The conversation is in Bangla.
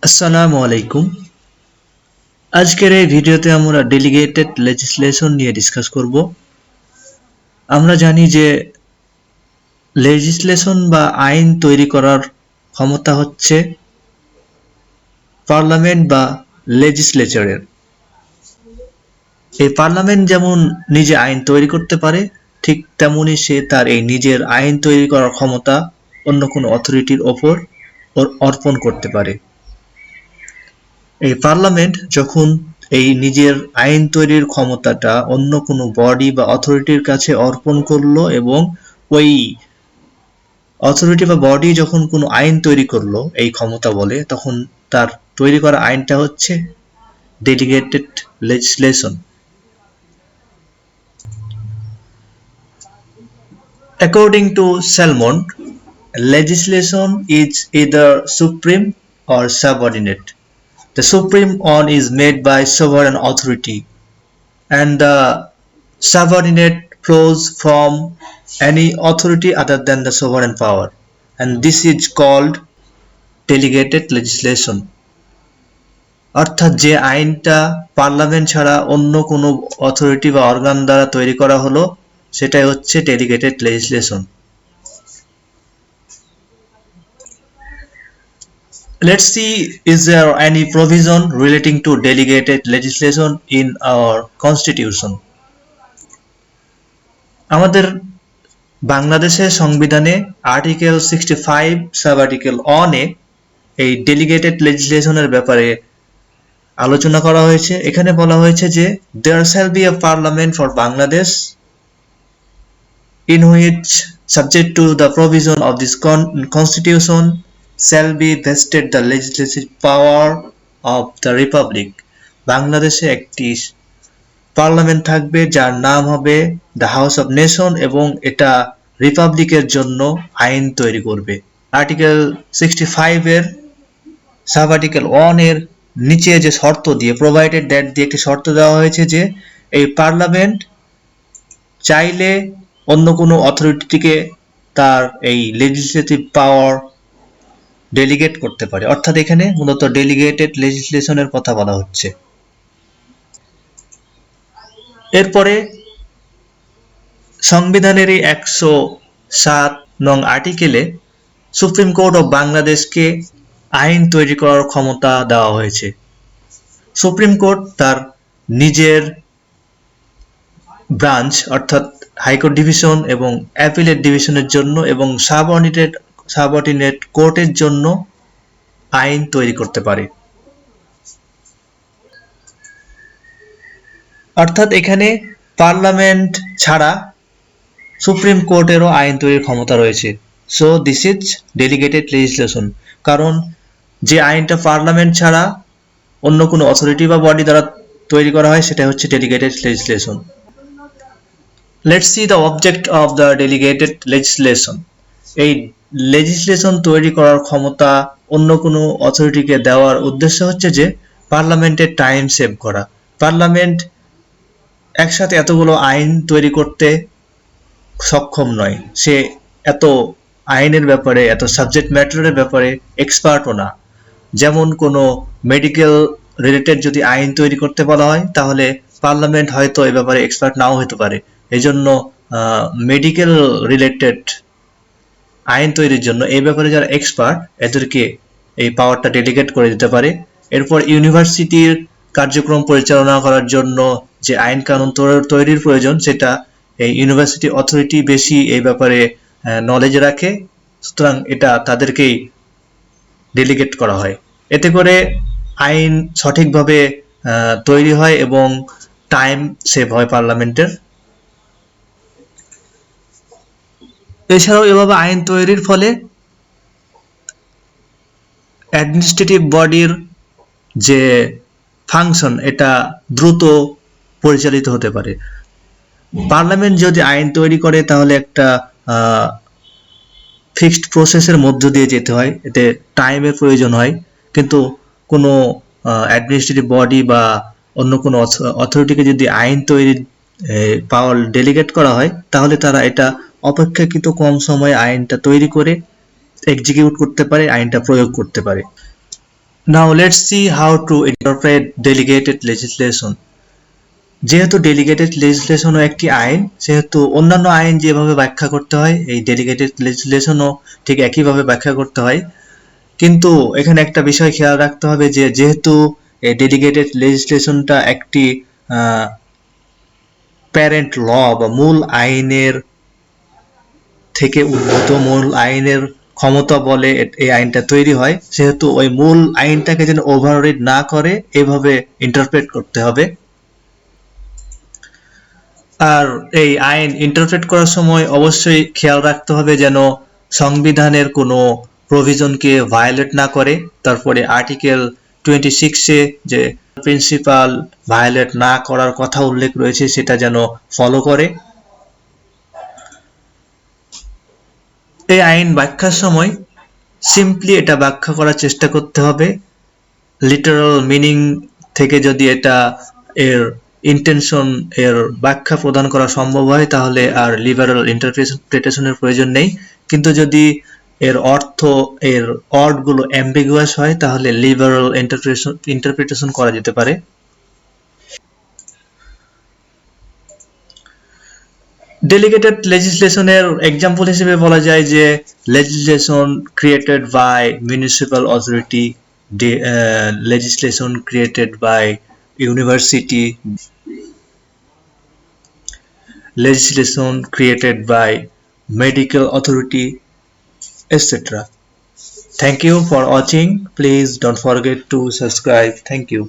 আসসালামু আলাইকুম। আজকের এই ভিডিওতে আমরা ডেলিগেটেড লেজিসলেশন নিয়ে ডিসকাস করব। আমরা জানি যে লেজিসলেশন বা আইন তৈরি করার ক্ষমতা হচ্ছে পার্লামেন্ট বা লেজিসলেচারের। এই পার্লামেন্ট যেমন নিজে আইন তৈরি করতে পারে, ঠিক তেমনি সে তার এই নিজের আইন তৈরি করার ক্ষমতা অন্য কোনো অথরিটির ওপর অর্পণ করতে পারে। এই পার্লামেন্ট যখন এই নিজের আইন তৈরির ক্ষমতাটা অন্য কোনো বডি বা অথরিটির কাছে অর্পণ করলো এবং ওই অথরিটি বা বডি যখন কোনো আইন তৈরি করলো এই ক্ষমতা বলে, তখন তার তৈরি করা আইনটা হচ্ছে delegated legislation. According to Salmond, legislation is either supreme or subordinate. The supreme one is made by sovereign authority, and the subordinate flows from any authority other than the sovereign power, and this is called delegated legislation. অর্থাৎ যে আইনটা পার্লামেন্ট ছাড়া অন্য কোনো অথরিটি বা অর্গান দ্বারা তৈরি করা হলো সেটাই হচ্ছে delegated legislation. Let's see, is there any provision relating to delegated legislation in our constitution? আমাদের বাংলাদেশের সংবিধানে আর্টিকেল 65 সাব আর্টিকেল 1 এ এই ডেলিগেটেড লেজিসলেশনের ব্যাপারে আলোচনা করা হয়েছে। এখানে বলা হয়েছে যে there shall be a parliament for Bangladesh in which, subject to the provision of this constitution, shall be vested the legislative power of the republic. বাংলাদেশে একটি পার্লামেন্ট থাকবে যার নাম হবে দ্য হাউস অফ নেশন এবং এটা রিপাবলিকের জন্য আইন তৈরি করবে। আর্টিকেল 65 এর সাব আর্টিকেল 1 এর নিচে যে শর্ত দিয়ে প্রোভাইডেড দ্যাট দিয়ে একটি শর্ত দেওয়া হয়েছে যে এই পার্লামেন্ট চাইলে অন্য কোনো অথরিটিকে তার এই লেজিসলেটিভ পাওয়ার ডেলিগেট করতে পারে। অর্থাৎ এখানে মূলত ডেলিগেটেড লেজিসলেশনের কথা বলা হচ্ছে। এরপরে সংবিধানের এই 107 নং আর্টিকেলে সুপ্রিম কোর্ট অফ বাংলাদেশকে আইন তৈরি করার ক্ষমতা দেওয়া হয়েছে। সুপ্রিম কোর্ট তার নিজের ব্রাঞ্চ অর্থাৎ হাইকোর্ট ডিভিশন এবং অ্যাপিলেট ডিভিশনের জন্য এবং সাবঅর্ডিনেট কোর্টের জন্য আইন তৈরি করতে পারে। অর্থাৎ এখানে পার্লামেন্ট ছাড়া সুপ্রিম কোর্টেরও আইন তৈরির ক্ষমতা রয়েছে। So this is delegated legislation, কারণ যে আইনটা পার্লামেন্ট ছাড়া অন্য কোনো অথরিটি বা বডি দ্বারা তৈরি করা হয় সেটা হচ্ছে delegated legislation. Let's see the object of the delegated legislation. এই লেজিসলেশন তৈরি করার ক্ষমতা অন্য কোনো অথরিটিকে দেওয়ার উদ্দেশ্য হচ্ছে যে পার্লামেন্টের টাইম সেভ করা। পার্লামেন্ট একসাথে এতগুলো আইন তৈরি করতে সক্ষম নয়, সে এত আইনের ব্যাপারে এত সাবজেক্ট ম্যাটারের ব্যাপারে এক্সপার্টও না। যেমন কোনো মেডিকেল রিলেটেড যদি আইন তৈরি করতে বলা হয় তাহলে পার্লামেন্ট হয়তো এ ব্যাপারে এক্সপার্ট নাও হতে পারে। এই জন্য মেডিকেল রিলেটেড আইন তৈরির জন্য এই ব্যাপারে যারা এক্সপার্ট এদেরকে এই পাওয়ারটা ডেলিগেট করে দিতে পারে। এরপর ইউনিভার্সিটির কার্যক্রম পরিচালনা করার জন্য যে আইন কানুন তৈরির প্রয়োজন সেটা এই ইউনিভার্সিটি অথরিটি বেশি এই ব্যাপারে নলেজ রাখে, সুতরাং এটা তাদেরকেই ডেলিগেট করা হয়। এতে করে আইন সঠিকভাবে তৈরি হয় এবং টাইম সেভ হয় পার্লামেন্টের। এছাড়াও এভাবে আইন তৈরির ফলে অ্যাডমিনিস্ট্রেটিভ বডির যে ফাংশন এটা দ্রুত পরিচালিত হতে পারে। পার্লামেন্ট যদি আইন তৈরি করে তাহলে একটা ফিক্সড প্রসেসের মধ্য দিয়ে যেতে হয়, এতে টাইমের প্রয়োজন হয়। কিন্তু কোনো অ্যাডমিনিস্ট্রেটিভ বডি বা অন্য কোনো অথরিটিকে যদি আইন তৈরির পাওয়ার ডেলিগেট করা হয় তাহলে তারা এটা অপেক্ষাকৃত কম সময়ে আইনটা তৈরি করে এক্সিকিউট করতে পারে, আইনটা প্রয়োগ করতে পারে। Now let's see how to interpret delegated legislation. যেহেতু ডেলিগেটেড লেজিসলেশনও একটি আইন, সেহেতু অন্যান্য আইন যেভাবে ব্যাখ্যা করতে হয় এই ডেলিগেটেড লেজিসলেশনও ঠিক একইভাবে ব্যাখ্যা করতে হয়। কিন্তু এখানে একটা বিষয় খেয়াল রাখতে হবে যে যেহেতু এই ডেলিগেটেড লেজিসলেশনটা একটি প্যারেন্ট ল বা মূল আইনের থেকে উদ্ভূত, মূল আইনের ক্ষমতা বলে এই আইনটা তৈরি হয়, সেহেতু ওই মূল আইনটাকে যেন ওভাররিড না করে এভাবে ইন্টারপ্রেট করতে হবে। আর এই আইন ইন্টারপ্রেট করার সময় অবশ্যই খেয়াল রাখতে হবে যেন সংবিধানের কোনো প্রভিশনকে ভায়োলেট না করে। তারপরে আর্টিকেল 26-এ যে প্রিন্সিপাল ভায়োলেট না করার কথা উল্লেখ রয়েছে সেটা যেন ফলো করে। এই আইন ব্যাখ্যার সময় সিম্পলি এটা ব্যাখ্যা করার চেষ্টা করতে হবে। লিটারাল মিনিং থেকে যদি এটা এর ইন্টেনশন এর ব্যাখ্যা প্রদান করা সম্ভব হয় তাহলে আর লিবারাল ইন্টারপ্রিটেশনের প্রয়োজন নেই। কিন্তু যদি এর অর্থ এর ওয়ার্ডগুলো অ্যাম্বিগুয়াস হয় তাহলে লিবারাল ইন্টারপ্রিটেশন করা যেতে পারে। ডেলিগেটেড লেজিসলেশনের এক্সাম্পল হিসেবে বলা যায় যে legislation created by municipal authority, legislation created by university, legislation created by medical authority, etc. Thank you for watching. Please don't forget to subscribe. Thank you.